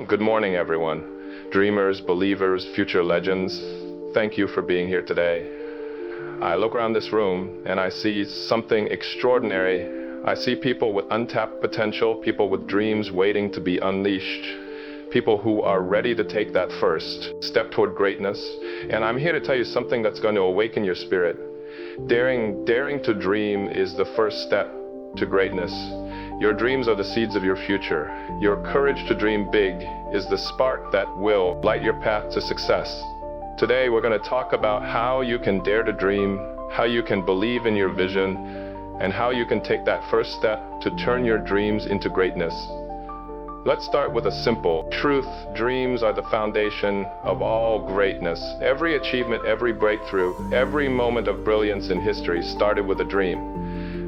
Good morning, everyone. Dreamers, believers, future legends, thank you for being here today. I look around this room and I see something extraordinary. I see people with untapped potential, people with dreams waiting to be unleashed, people who are ready to take that first step toward greatness. And I'm here to tell you something that's going to awaken your spirit. Daring to dream is the first step to greatness. Your dreams are the seeds of your future. Your courage to dream big is the spark that will light your path to success. Today, we're going to talk about how you can dare to dream, how you can believe in your vision, and how you can take that first step to turn your dreams into greatness. Let's start with a simple truth. Dreams are the foundation of all greatness. Every achievement, every breakthrough, every moment of brilliance in history started with a dream.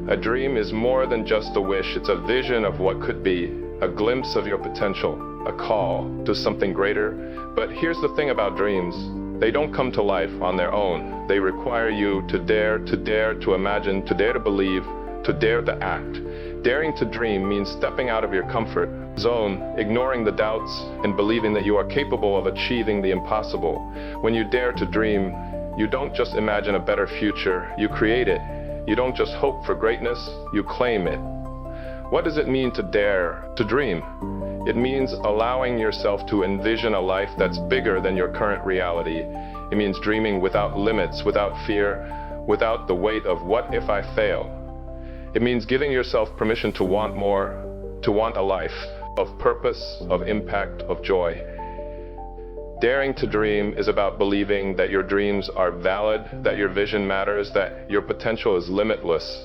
A dream is more than just a wish. It's a vision of what could be, a glimpse of your potential, a call to something greater. But here's the thing about dreams. They don't come to life on their own. They require you to dare to imagine, to dare to believe, to dare to act. Daring to dream means stepping out of your comfort zone, ignoring the doubts, and believing that you are capable of achieving the impossible. When you dare to dream, you don't just imagine a better future, you create it. You don't just hope for greatness, you claim it. What does it mean to dare to dream? It means allowing yourself to envision a life that's bigger than your current reality. It means dreaming without limits, without fear, without the weight of what if I fail. It means giving yourself permission to want more, to want a life of purpose, of impact, of joy. Daring to dream is about believing that your dreams are valid, that your vision matters, that your potential is limitless.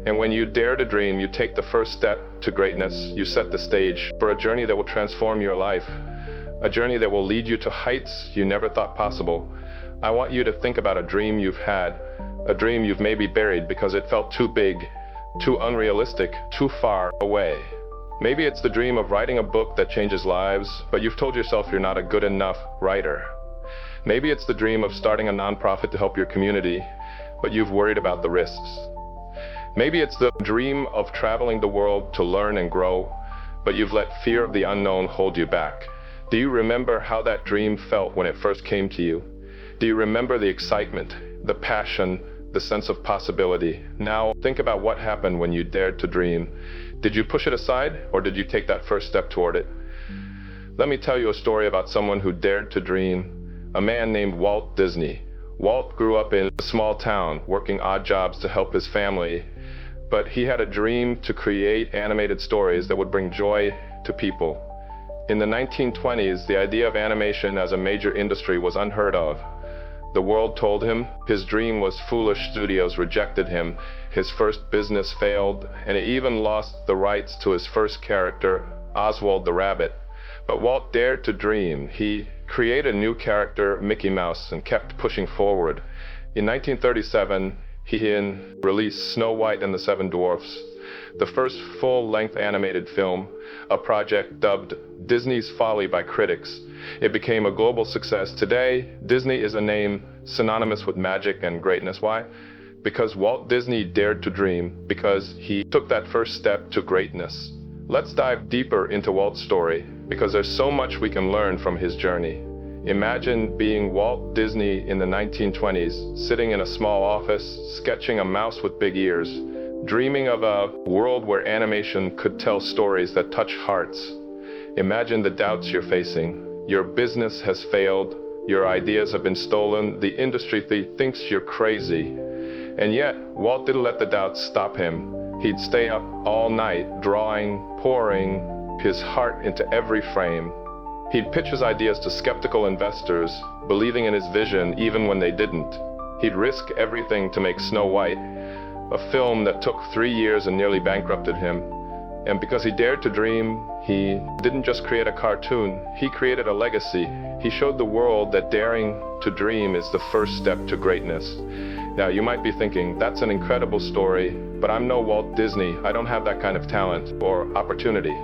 And when you dare to dream, you take the first step to greatness. You set the stage for a journey that will transform your life, a journey that will lead you to heights you never thought possible. I want you to think about a dream you've had, a dream you've maybe buried because it felt too big, too unrealistic, too far away. Maybe it's the dream of writing a book that changes lives, but you've told yourself you're not a good enough writer. Maybe it's the dream of starting a nonprofit to help your community, but you've worried about the risks. Maybe it's the dream of traveling the world to learn and grow, but you've let fear of the unknown hold you back. Do you remember how that dream felt when it first came to you? Do you remember the excitement, the passion, the sense of possibility? Now, think about what happened when you dared to dream. Did you push it aside, or did you take that first step toward it? Let me tell you a story about someone who dared to dream, a man named Walt Disney. Walt grew up in a small town, working odd jobs to help his family, but he had a dream to create animated stories that would bring joy to people. In the 1920s, the idea of animation as a major industry was unheard of. The world told him his dream was foolish. Studios rejected him. His first business failed, and he even lost the rights to his first character, Oswald the Rabbit. But Walt dared to dream. He created a new character, Mickey Mouse, and kept pushing forward. In 1937, he released Snow White and the Seven Dwarfs, the first full-length animated film, a project dubbed Disney's Folly by critics. It became a global success. Today, Disney is a name synonymous with magic and greatness. Why? Because Walt Disney dared to dream, because he took that first step to greatness. Let's dive deeper into Walt's story, because there's so much we can learn from his journey. Imagine being Walt Disney in the 1920s, sitting in a small office, sketching a mouse with big ears, dreaming of a world where animation could tell stories that touch hearts. Imagine the doubts you're facing. Your business has failed. Your ideas have been stolen. The industry thinks you're crazy. And yet, Walt didn't let the doubts stop him. He'd stay up all night, drawing, pouring his heart into every frame. He'd pitch his ideas to skeptical investors, believing in his vision even when they didn't. He'd risk everything to make Snow White, a film that took 3 years and nearly bankrupted him. And because he dared to dream, he didn't just create a cartoon, he created a legacy. He showed the world that daring to dream is the first step to greatness. Now, you might be thinking, that's an incredible story, but I'm no Walt Disney. I don't have that kind of talent or opportunity.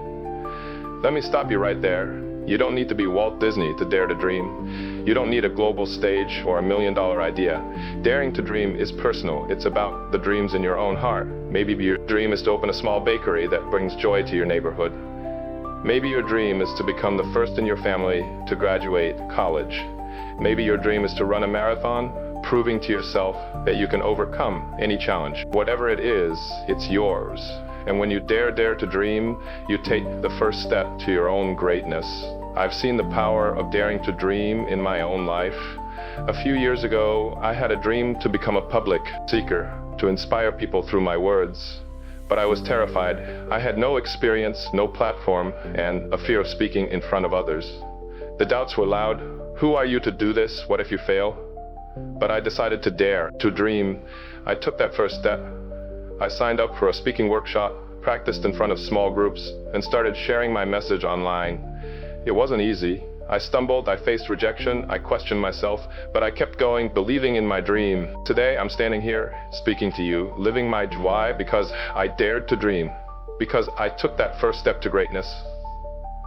Let me stop you right there. You don't need to be Walt Disney to dare to dream. You don't need a global stage or $1 million idea. Daring to dream is personal. It's about the dreams in your own heart. Maybe your dream is to open a small bakery that brings joy to your neighborhood. Maybe your dream is to become the first in your family to graduate college. Maybe your dream is to run a marathon, proving to yourself that you can overcome any challenge. Whatever it is, it's yours. And when you dare to dream, you take the first step to your own greatness. I've seen the power of daring to dream in my own life. A few years ago, I had a dream to become a public speaker, to inspire people through my words. But I was terrified. I had no experience, no platform, and a fear of speaking in front of others. The doubts were loud. Who are you to do this? What if you fail? But I decided to dare, to dream. I took that first step. I signed up for a speaking workshop, practiced in front of small groups, and started sharing my message online. It wasn't easy. I stumbled, I faced rejection, I questioned myself, but I kept going, believing in my dream. Today, I'm standing here, speaking to you, living my why, because I dared to dream, because I took that first step to greatness.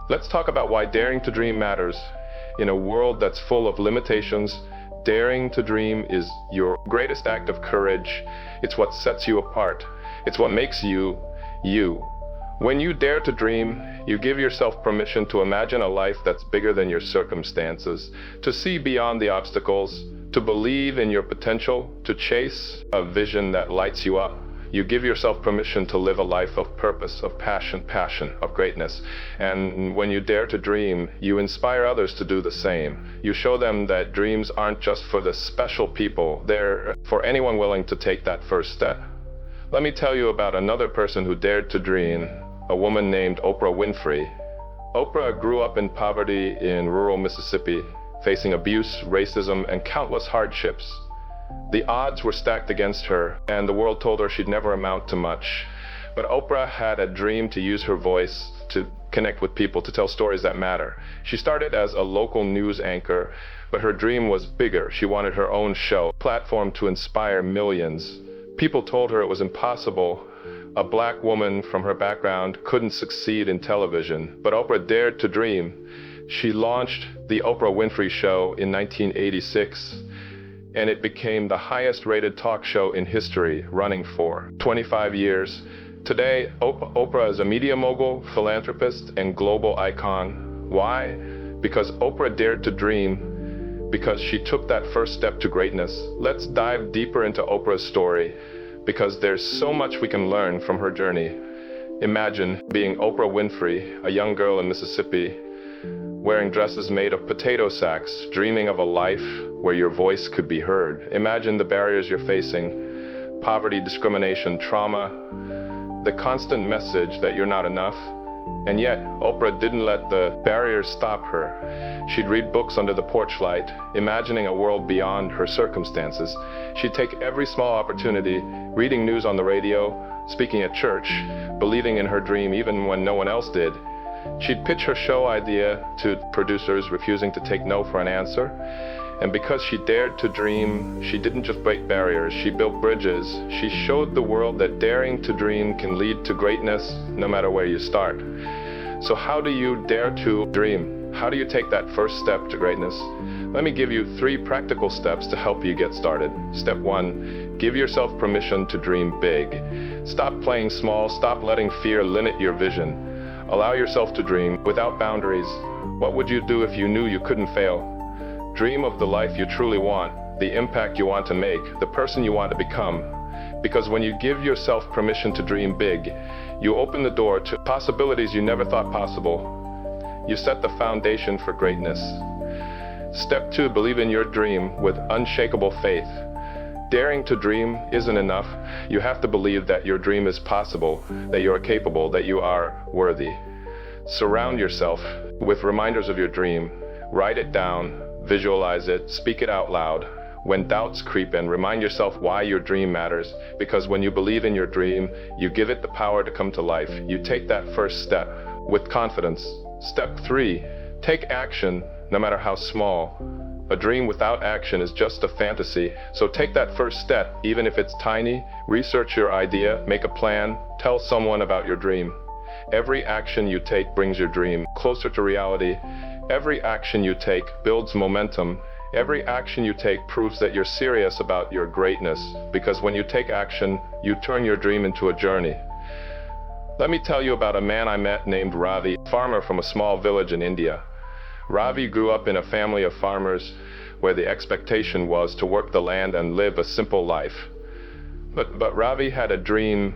Let's talk about why daring to dream matters. In a world that's full of limitations, daring to dream is your greatest act of courage. It's what sets you apart. It's what makes you, you. When you dare to dream, you give yourself permission to imagine a life that's bigger than your circumstances, to see beyond the obstacles, to believe in your potential, to chase a vision that lights you up. You give yourself permission to live a life of purpose, of passion, of greatness. And when you dare to dream, you inspire others to do the same. You show them that dreams aren't just for the special people, they're for anyone willing to take that first step. Let me tell you about another person who dared to dream, a woman named Oprah Winfrey. Oprah grew up in poverty in rural Mississippi, facing abuse, racism, and countless hardships. The odds were stacked against her, and the world told her she'd never amount to much. But Oprah had a dream to use her voice to connect with people, to tell stories that matter. She started as a local news anchor, but her dream was bigger. She wanted her own show, a platform to inspire millions. People told her it was impossible. A black woman from her background couldn't succeed in television, but Oprah dared to dream. She launched the Oprah Winfrey Show in 1986, and it became the highest-rated talk show in history, running for 25 years. Today, Oprah is a media mogul, philanthropist, and global icon. Why? Because Oprah dared to dream, because she took that first step to greatness. Let's dive deeper into Oprah's story, because there's so much we can learn from her journey. Imagine being Oprah Winfrey, a young girl in Mississippi, wearing dresses made of potato sacks, dreaming of a life where your voice could be heard. Imagine the barriers you're facing: poverty, discrimination, trauma, the constant message that you're not enough. And yet, Oprah didn't let the barriers stop her. She'd read books under the porch light, imagining a world beyond her circumstances. She'd take every small opportunity, reading news on the radio, speaking at church, believing in her dream even when no one else did. She'd pitch her show idea to producers, refusing to take no for an answer. And because she dared to dream, she didn't just break barriers, she built bridges. She showed the world that daring to dream can lead to greatness no matter where you start. So how do you dare to dream? How do you take that first step to greatness? Let me give you 3 practical steps to help you get started. Step 1, give yourself permission to dream big. Stop playing small, stop letting fear limit your vision. Allow yourself to dream without boundaries. What would you do if you knew you couldn't fail? Dream of the life you truly want, the impact you want to make, the person you want to become. Because when you give yourself permission to dream big, you open the door to possibilities you never thought possible. You set the foundation for greatness. Step 2, believe in your dream with unshakable faith. Daring to dream isn't enough. You have to believe that your dream is possible, that you are capable, that you are worthy. Surround yourself with reminders of your dream. Write it down, visualize it, speak it out loud. When doubts creep in, remind yourself why your dream matters, because when you believe in your dream, you give it the power to come to life. You take that first step with confidence. Step 3, take action, no matter how small. A dream without action is just a fantasy, so take that first step, even if it's tiny. Research your idea, make a plan, tell someone about your dream. Every action you take brings your dream closer to reality. Every action you take builds momentum. Every action you take proves that you're serious about your greatness, because when you take action, you turn your dream into a journey. Let me tell you about a man I met named Ravi, a farmer from a small village in India. Ravi grew up in a family of farmers where the expectation was to work the land and live a simple life. But Ravi had a dream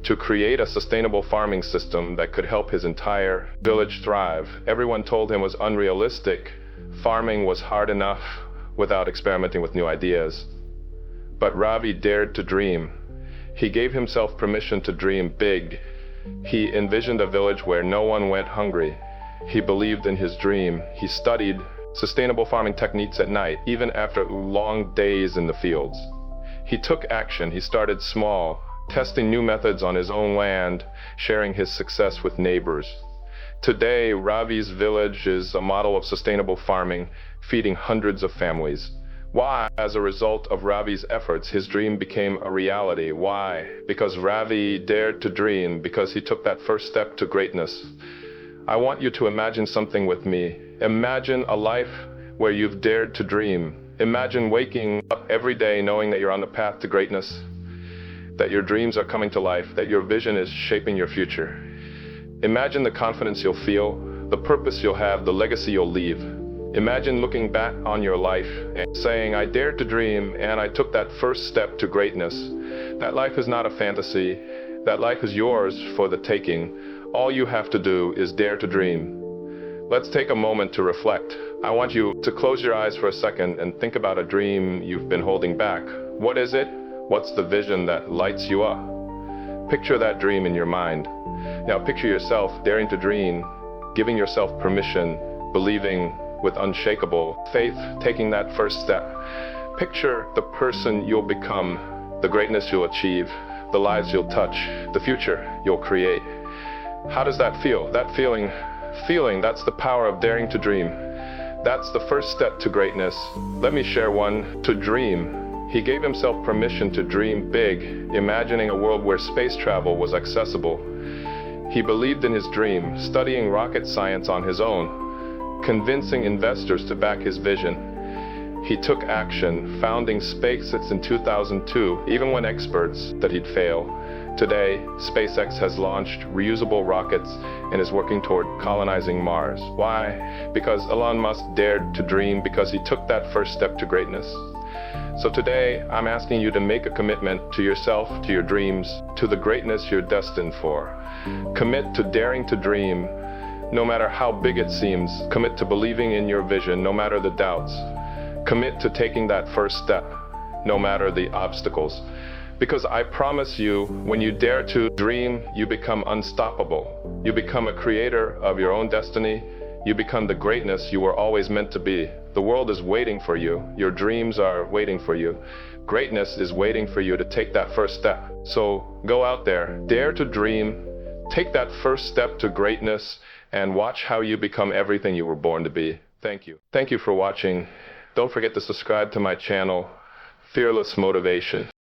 to create a sustainable farming system that could help his entire village thrive. Everyone told him it was unrealistic. Farming was hard enough without experimenting with new ideas. But Ravi dared to dream. He gave himself permission to dream big. He envisioned a village where no one went hungry. He believed in his dream. He studied sustainable farming techniques at night, even after long days in the fields. He took action. He started small, testing new methods on his own land, sharing his success with neighbors. Today, Ravi's village is a model of sustainable farming, feeding hundreds of families. Why? As a result of Ravi's efforts, his dream became a reality. Why? Because Ravi dared to dream, because he took that first step to greatness. I want you to imagine something with me. Imagine a life where you've dared to dream. Imagine waking up every day knowing that you're on the path to greatness, that your dreams are coming to life, that your vision is shaping your future. Imagine the confidence you'll feel, the purpose you'll have, the legacy you'll leave. Imagine looking back on your life and saying, I dared to dream and I took that first step to greatness. That life is not a fantasy. That life is yours for the taking. All you have to do is dare to dream. Let's take a moment to reflect. I want you to close your eyes for a second and think about a dream you've been holding back. What is it? What's the vision that lights you up? Picture that dream in your mind. Now picture yourself daring to dream, giving yourself permission, believing with unshakable faith, taking that first step. Picture the person you'll become, the greatness you'll achieve, the lives you'll touch, the future you'll create. How does that feel? That feeling, that's the power of daring to dream. That's the first step to greatness. Let me share one. To dream. He gave himself permission to dream big, imagining a world where space travel was accessible. He believed in his dream, studying rocket science on his own, convincing investors to back his vision. He took action, founding SpaceX in 2002, even when experts that he'd fail. Today, SpaceX has launched reusable rockets and is working toward colonizing Mars. Why? Because Elon Musk dared to dream, because he took that first step to greatness. So today, I'm asking you to make a commitment to yourself, to your dreams, to the greatness you're destined for. Commit to daring to dream, no matter how big it seems. Commit to believing in your vision, no matter the doubts. Commit to taking that first step, no matter the obstacles. Because I promise you, when you dare to dream, you become unstoppable. You become a creator of your own destiny. You become the greatness you were always meant to be. The world is waiting for you. Your dreams are waiting for you. Greatness is waiting for you to take that first step. So go out there, dare to dream, take that first step to greatness, and watch how you become everything you were born to be. Thank you. Thank you for watching. Don't forget to subscribe to my channel, Fearless Motivation.